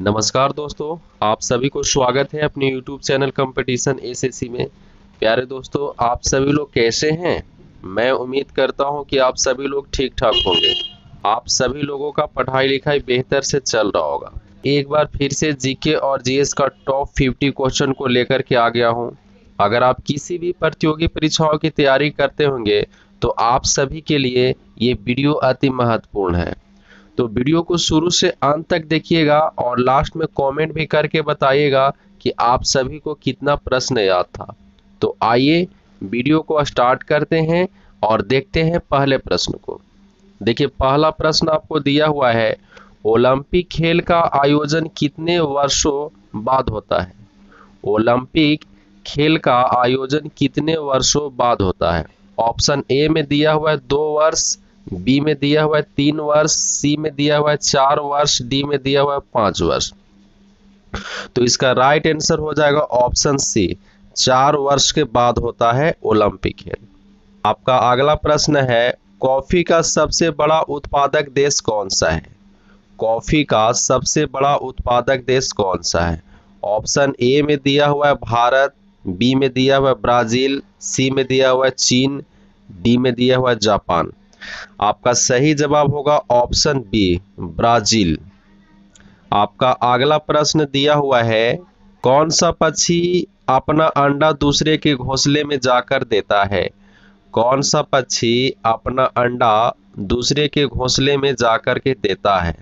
नमस्कार दोस्तों, आप सभी को स्वागत है अपने YouTube चैनल कंपटीशन एसएससी में। प्यारे दोस्तों, आप सभी लोग कैसे हैं? मैं उम्मीद करता हूं कि आप सभी लोग ठीक ठाक होंगे। आप सभी लोगों का पढ़ाई लिखाई बेहतर से चल रहा होगा। एक बार फिर से जीके और जीएस का टॉप 50 क्वेश्चन को लेकर के आ गया हूं। अगर आप किसी भी प्रतियोगी परीक्षाओं की तैयारी करते होंगे तो आप सभी के लिए ये वीडियो अति महत्वपूर्ण है। तो वीडियो को शुरू से अंत तक देखिएगा और लास्ट में कमेंट भी करके बताइएगा कि आप सभी को कितना प्रश्न याद था। तो आइए वीडियो को स्टार्ट करते हैं और देखते हैं पहले प्रश्न को। देखिए, पहला प्रश्न आपको दिया हुआ है, ओलंपिक खेल का आयोजन कितने वर्षों बाद होता है? ओलंपिक खेल का आयोजन कितने वर्षों बाद होता है? ऑप्शन ए में दिया हुआ है 2 वर्ष, बी में दिया हुआ है 3 वर्ष, सी में दिया हुआ है 4 वर्ष, डी में दिया हुआ है 5 वर्ष। तो इसका राइट आंसर हो जाएगा ऑप्शन सी, 4 वर्ष के बाद होता है ओलंपिक खेल। आपका अगला प्रश्न है, कॉफी का सबसे बड़ा उत्पादक देश कौन सा है? कॉफी का सबसे बड़ा उत्पादक देश कौन सा है? ऑप्शन ए में दिया हुआ है भारत, बी में दिया हुआ है ब्राजील, सी में दिया हुआ है चीन, डी में दिया हुआ है जापान। आपका सही जवाब होगा ऑप्शन बी, ब्राजील। आपका अगला प्रश्न दिया हुआ है, कौन सा पक्षी अपना अंडा दूसरे के घोंसले में जाकर देता है? कौन सा पक्षी अपना अंडा दूसरे के घोंसले में जाकर के देता है?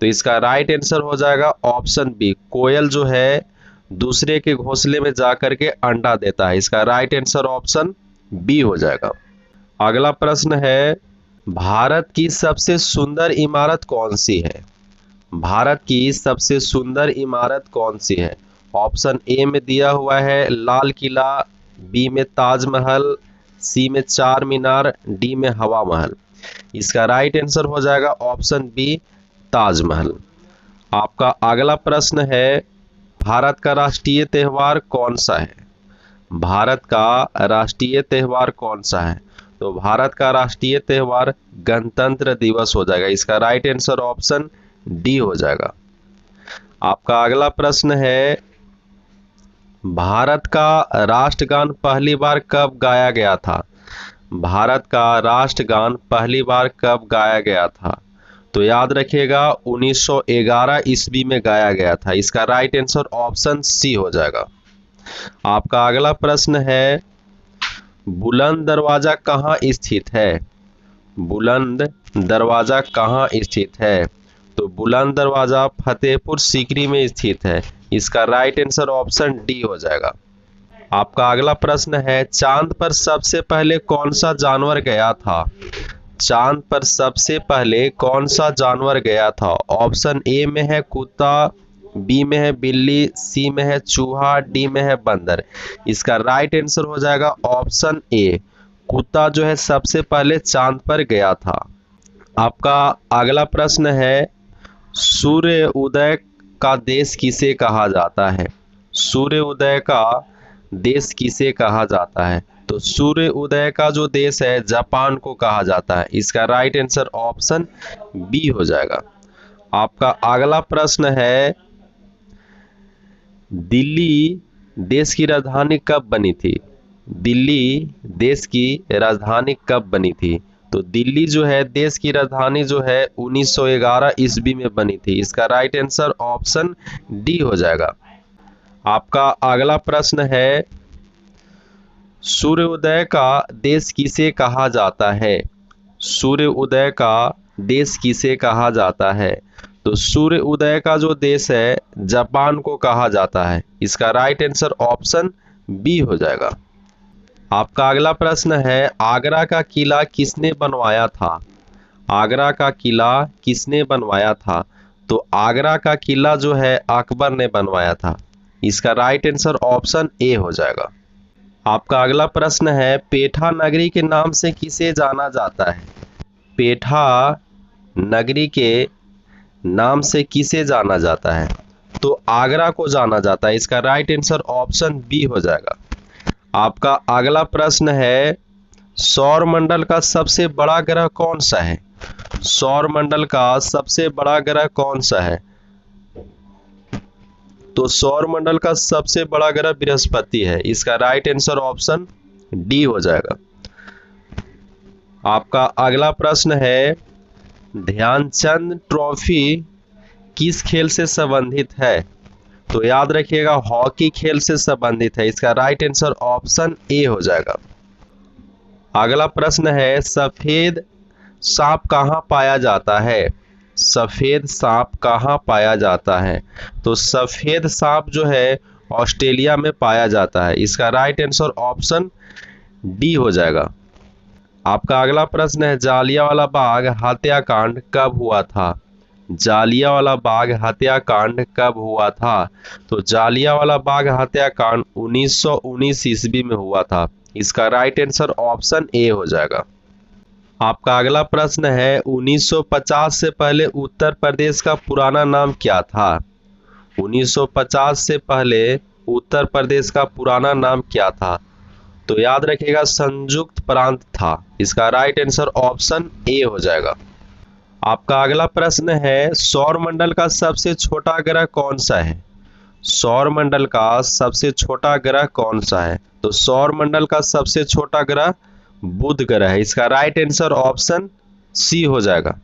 तो इसका राइट आंसर हो जाएगा ऑप्शन बी, कोयल जो है दूसरे के घोंसले में जाकर के अंडा देता है। इसका राइट आंसर ऑप्शन बी हो जाएगा। अगला प्रश्न है, भारत की सबसे सुंदर इमारत कौन सी है? भारत की सबसे सुंदर इमारत कौन सी है? ऑप्शन ए में दिया हुआ है लाल किला, बी में ताजमहल, सी में चार मीनार, डी में हवा महल। इसका राइट आंसर हो जाएगा ऑप्शन बी, ताजमहल। आपका अगला प्रश्न है, भारत का राष्ट्रीय त्योहार कौन सा है? भारत का राष्ट्रीय त्योहार कौन सा है? तो भारत का राष्ट्रीय त्योहार गणतंत्र दिवस हो जाएगा। इसका राइट आंसर ऑप्शन डी हो जाएगा। आपका अगला प्रश्न है, भारत का राष्ट्रगान पहली बार कब गाया गया था? भारत का राष्ट्रगान पहली बार कब गाया गया था? तो याद रखिएगा 1911 ईस्वी में गाया गया था। इसका राइट आंसर ऑप्शन सी हो जाएगा। आपका अगला प्रश्न है, बुलंद दरवाजा कहाँ स्थित है? बुलंद दरवाजा कहाँ स्थित है? तो बुलंद दरवाजा फतेहपुर सीकरी में स्थित है। इसका राइट आंसर ऑप्शन डी हो जाएगा। आपका अगला प्रश्न है, चांद पर सबसे पहले कौन सा जानवर गया था? चांद पर सबसे पहले कौन सा जानवर गया था? ऑप्शन ए में है कुत्ता, बी में है बिल्ली, सी में है चूहा, डी में है बंदर। इसका राइट आंसर हो जाएगा ऑप्शन ए, कुत्ता जो है सबसे पहले चांद पर गया था। आपका अगला प्रश्न है, सूर्य उदय का देश किसे कहा जाता है? सूर्य उदय का देश किसे कहा जाता है? तो सूर्य उदय का जो देश है जापान को कहा जाता है। इसका राइट आंसर ऑप्शन बी हो जाएगा। आपका अगला प्रश्न है, दिल्ली देश की राजधानी कब बनी थी? दिल्ली देश की राजधानी कब बनी थी? तो दिल्ली जो है देश की राजधानी जो है 1911 ईस्वी में बनी थी। इसका राइट आंसर ऑप्शन डी हो जाएगा। आपका अगला प्रश्न है, सूर्योदय का देश किसे कहा जाता है? सूर्योदय का देश किसे कहा जाता है? तो सूर्य उदय का जो देश है जापान को कहा जाता है। इसका राइट आंसर ऑप्शन बी हो जाएगा। आपका अगला प्रश्न है, आगरा का किला किसने बनवाया था? आगरा का किला किसने बनवाया था? तो आगरा का किला जो है अकबर ने बनवाया था। इसका राइट आंसर ऑप्शन ए हो जाएगा। आपका अगला प्रश्न है, पेठा नगरी के नाम से किसे जाना जाता है? पेठा नगरी के नाम से किसे जाना जाता है? तो आगरा को जाना जाता है। इसका राइट आंसर ऑप्शन बी हो जाएगा। आपका अगला प्रश्न है, सौर मंडल का सबसे बड़ा ग्रह कौन सा है? सौर मंडल का सबसे बड़ा ग्रह कौन सा है? तो सौर मंडल का सबसे बड़ा ग्रह बृहस्पति है। इसका राइट आंसर ऑप्शन डी हो जाएगा। आपका अगला प्रश्न है, ध्यानचंद ट्रॉफी किस खेल से संबंधित है? तो याद रखिएगा हॉकी खेल से संबंधित है। इसका राइट आंसर ऑप्शन ए हो जाएगा। अगला प्रश्न है, सफेद सांप कहाँ पाया जाता है? सफेद सांप कहाँ पाया जाता है? तो सफेद सांप जो है ऑस्ट्रेलिया में पाया जाता है। इसका राइट आंसर ऑप्शन डी हो जाएगा। आपका अगला प्रश्न है, जालियांवाला बाग हत्याकांड कब हुआ था? जालियांवाला बाग हत्याकांड कब हुआ था? तो जालियांवाला बाग हत्याकांड 1919 ईस्वी में हुआ था। इसका राइट आंसर ऑप्शन ए हो जाएगा। आपका अगला प्रश्न है, 1950 से पहले उत्तर प्रदेश का पुराना नाम क्या था? 1950 से पहले उत्तर प्रदेश का पुराना नाम क्या था? तो याद रखिएगा संयुक्त प्रांत था। इसका राइट आंसर ऑप्शन ए हो जाएगा। आपका अगला प्रश्न है, सौर मंडल का सबसे छोटा ग्रह कौन सा है? सौर मंडल का सबसे छोटा ग्रह कौन सा है? तो सौर मंडल का सबसे छोटा ग्रह बुध ग्रह है। इसका राइट आंसर ऑप्शन सी हो जाएगा।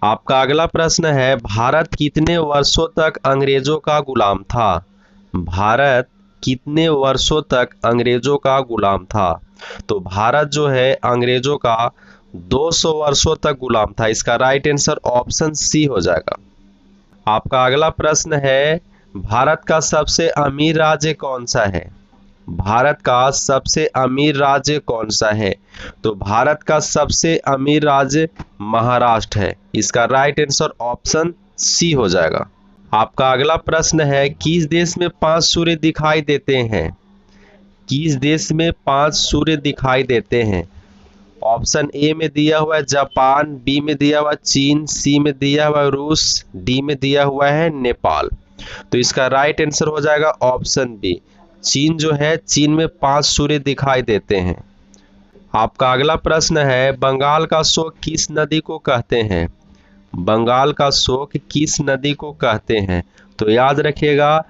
आपका अगला प्रश्न है, भारत कितने वर्षों तक अंग्रेजों का गुलाम था? भारत कितने वर्षों तक अंग्रेजों का गुलाम था? तो भारत जो है अंग्रेजों का 200 वर्षों तक गुलाम था। इसका राइट आंसर ऑप्शन सी हो जाएगा। आपका अगला प्रश्न है, भारत का सबसे अमीर राज्य कौन सा है? भारत का सबसे अमीर राज्य कौन सा है? तो भारत का सबसे अमीर राज्य महाराष्ट्र है। इसका राइट आंसर ऑप्शन सी हो जाएगा। आपका अगला प्रश्न है, किस देश में 5 सूर्य दिखाई देते हैं? किस देश में 5 सूर्य दिखाई देते हैं? ऑप्शन ए में दिया हुआ है जापान, बी में दिया हुआ चीन, सी में दिया हुआ रूस, डी में दिया हुआ है नेपाल। तो इसका राइट आंसर हो जाएगा ऑप्शन बी। चीन जो है, चीन में 5 सूर्य दिखाई देते हैं। आपका अगला प्रश्न है, बंगाल का शोक किस नदी को कहते हैं? बंगाल का शोक किस नदी को कहते हैं? तो याद रखिएगा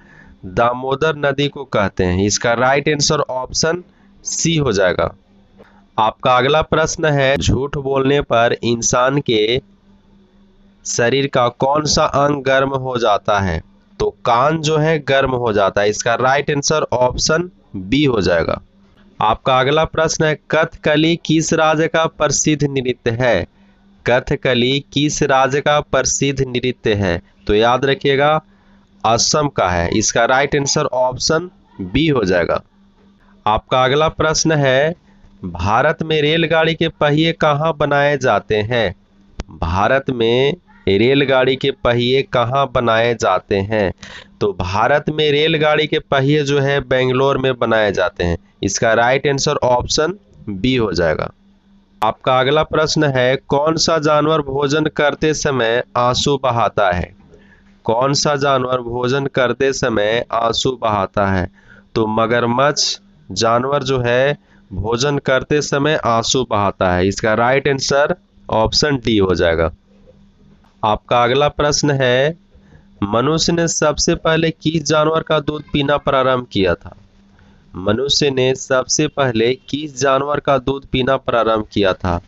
दामोदर नदी को कहते हैं। इसका राइट आंसर ऑप्शन सी हो जाएगा। आपका अगला प्रश्न है, झूठ बोलने पर इंसान के शरीर का कौन सा अंग गर्म हो जाता है? तो कान जो है गर्म हो जाता है। इसका राइट आंसर ऑप्शन बी हो जाएगा। आपका अगला प्रश्न है, कथकली किस राज्य का प्रसिद्ध नृत्य है? कथकली किस राज्य का प्रसिद्ध नृत्य है? तो याद रखिएगा असम का है। इसका राइट आंसर ऑप्शन बी हो जाएगा। आपका अगला प्रश्न है, भारत में रेलगाड़ी के पहिए कहाँ बनाए जाते हैं? भारत में रेलगाड़ी के पहिए कहाँ बनाए जाते हैं? तो भारत में रेलगाड़ी के पहिए जो है बेंगलोर में बनाए जाते हैं। इसका राइट आंसर ऑप्शन बी हो जाएगा। आपका अगला प्रश्न है, कौन सा जानवर भोजन करते समय आंसू बहाता है? कौन सा जानवर भोजन करते समय आंसू बहाता है? तो मगरमच्छ जानवर जो है भोजन करते समय आंसू बहाता है। इसका राइट आंसर ऑप्शन डी हो जाएगा। आपका अगला प्रश्न है, मनुष्य ने सबसे पहले किस जानवर का दूध पीना प्रारंभ किया था? मनुष्य ने सबसे पहले किस जानवर का दूध पीना प्रारंभ किया था?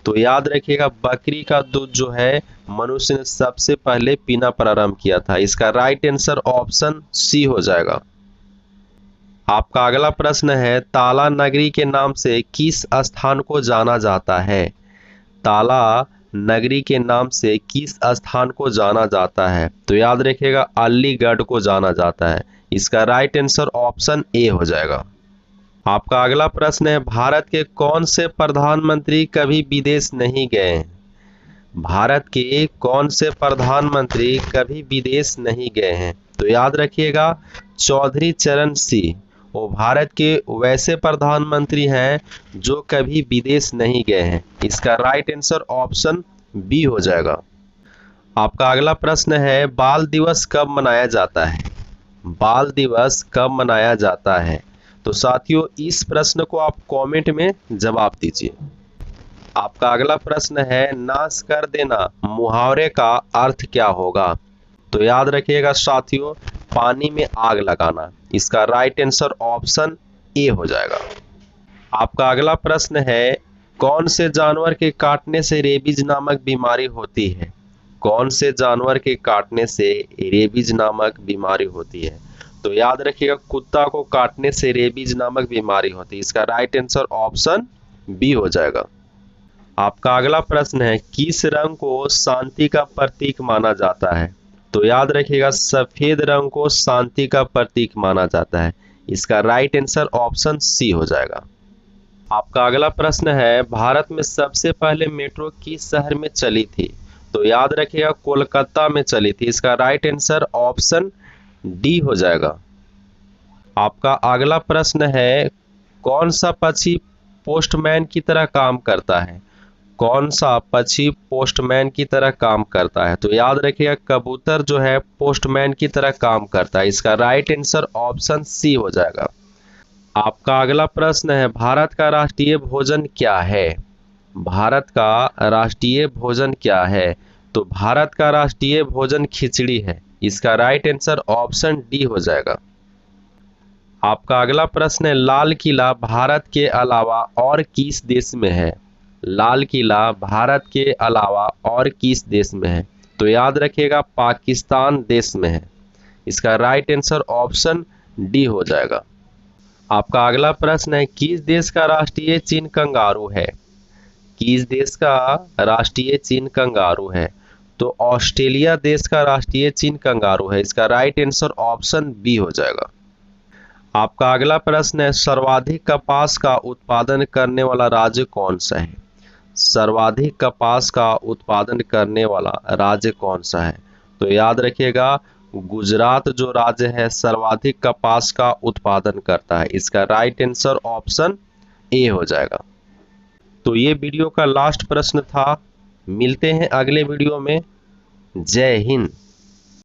तो याद रखिएगा बकरी का दूध जो है मनुष्य ने सबसे पहले पीना प्रारंभ किया था। इसका राइट आंसर ऑप्शन सी हो जाएगा। आपका अगला प्रश्न है, ताला नगरी के नाम से किस स्थान को जाना जाता है? ताला नगरी के नाम से किस स्थान को जाना जाता है? तो याद रखिएगा अलीगढ़ को जाना जाता है। इसका राइट आंसर ऑप्शन ए हो जाएगा। आपका अगला प्रश्न है, भारत के कौन से प्रधानमंत्री कभी विदेश नहीं गए? भारत के कौन से प्रधानमंत्री कभी विदेश नहीं गए हैं? तो याद रखिएगा चौधरी चरण सिंह वो भारत के वैसे प्रधानमंत्री हैं जो कभी विदेश नहीं गए हैं। इसका राइट आंसर ऑप्शन बी हो जाएगा। आपका अगला प्रश्न है, बाल दिवस कब मनाया जाता है? बाल दिवस कब मनाया जाता है? तो साथियों इस प्रश्न को आप कमेंट में जवाब दीजिए। आपका अगला प्रश्न है, नाश कर देना मुहावरे का अर्थ क्या होगा? तो याद रखिएगा साथियों पानी में आग लगाना। इसका राइट आंसर ऑप्शन ए हो जाएगा। आपका अगला प्रश्न है, कौन से जानवर के काटने से रेबीज नामक बीमारी होती है? कौन से जानवर के काटने से रेबीज नामक बीमारी होती है? तो याद रखिएगा, कुत्ता को काटने से रेबीज नामक बीमारी होती है। इसका राइट आंसर ऑप्शन बी हो जाएगा। आपका अगला प्रश्न है, किस रंग को शांति का प्रतीक माना जाता है? तो याद रखिएगा, सफेद रंग को शांति का प्रतीक माना जाता है। इसका राइट आंसर ऑप्शन सी हो जाएगा। आपका अगला प्रश्न है, भारत में सबसे पहले मेट्रो किस शहर में चली थी? तो याद रखिएगा, कोलकाता में चली थी। इसका राइट आंसर ऑप्शन डी हो जाएगा। आपका अगला प्रश्न है, कौन सा पक्षी पोस्टमैन की तरह काम करता है? कौन सा पक्षी पोस्टमैन की तरह काम करता है? तो याद रखिएगा, कबूतर जो है पोस्टमैन की तरह काम करता है। इसका राइट आंसर ऑप्शन सी हो जाएगा। आपका अगला प्रश्न है, भारत का राष्ट्रीय भोजन क्या है? भारत का राष्ट्रीय भोजन क्या है? तो भारत का राष्ट्रीय भोजन खिचड़ी है। इसका राइट आंसर ऑप्शन डी हो जाएगा। आपका अगला प्रश्न है, लाल किला भारत के अलावा और किस देश में है? लाल किला भारत के अलावा और किस देश में है? तो याद रखिएगा, पाकिस्तान देश में है। इसका राइट आंसर ऑप्शन डी हो जाएगा। आपका अगला प्रश्न है, किस देश का राष्ट्रीय चिन्ह कंगारू है? किस देश का राष्ट्रीय चिन्ह कंगारू है? तो ऑस्ट्रेलिया देश का राष्ट्रीय चिन्ह कंगारू है। इसका राइट आंसर ऑप्शन बी हो जाएगा। आपका अगला प्रश्न है, सर्वाधिक कपास का उत्पादन करने वाला राज्य कौन सा है? सर्वाधिक कपास का उत्पादन करने वाला राज्य कौन सा है? तो याद रखिएगा, गुजरात जो राज्य है सर्वाधिक कपास का उत्पादन करता है। इसका राइट आंसर ऑप्शन ए हो जाएगा। तो ये वीडियो का लास्ट प्रश्न था। मिलते हैं अगले वीडियो में। जय हिंद।